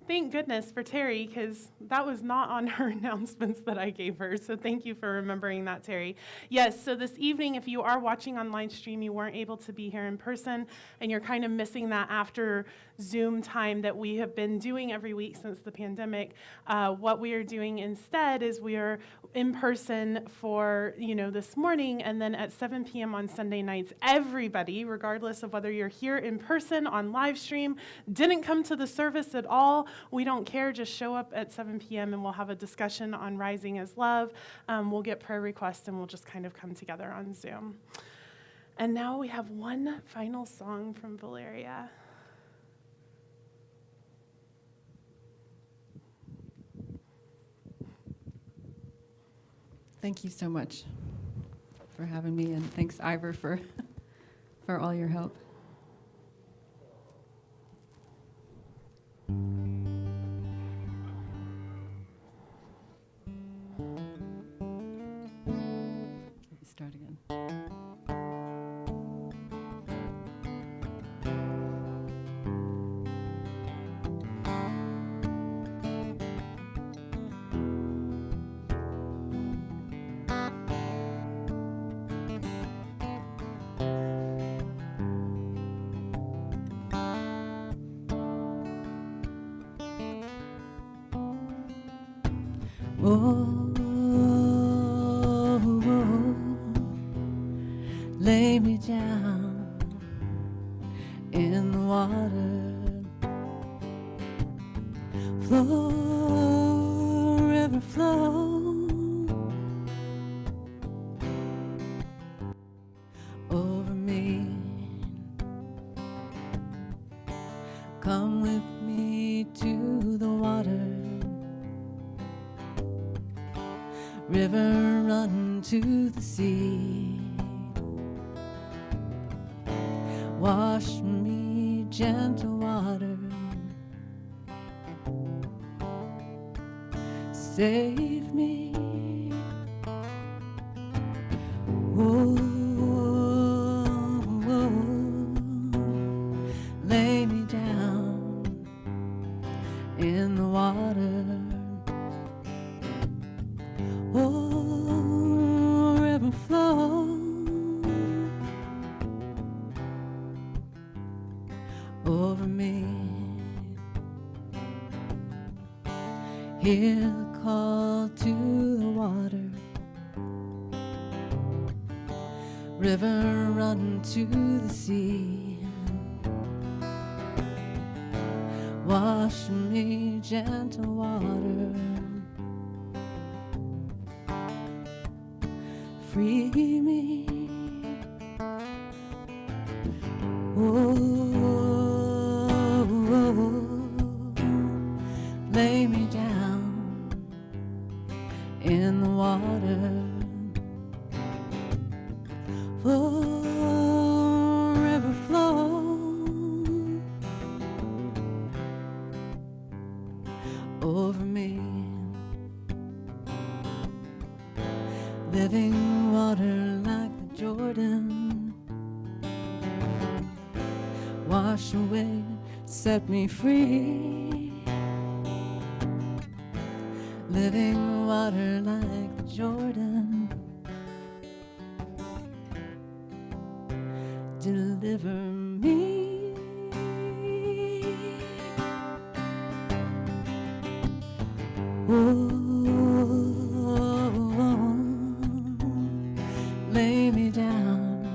Thank goodness for Terry, because that was not on her announcements that I gave her. So thank you for remembering that, Terry. Yes, so this evening, if you are watching on live stream, you weren't able to be here in person, and you're kind of missing that after Zoom time that we have been doing every week since the pandemic. What we are doing instead is we are in person for, this morning, and then at 7 p.m. on Sunday nights, everybody, regardless of whether you're here in person, on live stream, didn't come to the service at all, we don't care. Just show up at 7 p.m. and we'll have a discussion on Rising as Love. We'll get prayer requests and we'll just kind of come together on Zoom. And now we have one final song from Valeria. Thank you so much for having me, and thanks, Ivor, for all your help. Let me start again. Lay me down in the water, flow, river flow over me. Come with me to the water, river run to the sea. Wash me, gentle water, save me. Oh, lay me down in the water. Oh, river flow over me. Hear the call to the water, river run to the sea. Wash me, gentle water, free me. Lay me down in the water, flow, river flow over me. Living water like the Jordan, wash away, set me free. Living water like the Jordan, deliver me. Oh, lay me down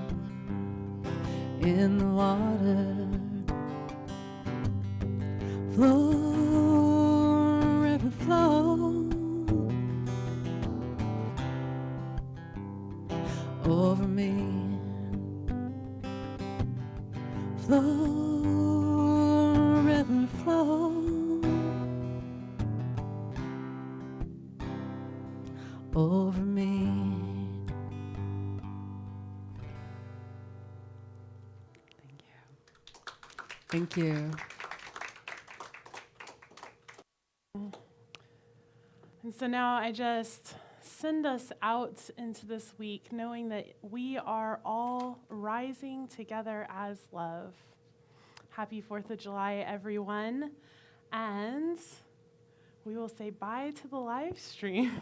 in the water, flow, river flow over me. Flow, river flow over me. Thank you. And so now I just send us out into this week knowing that we are all rising together as love. Happy 4th of July, everyone. And we will say bye to the live stream.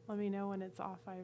Let me know when it's off, Ivor.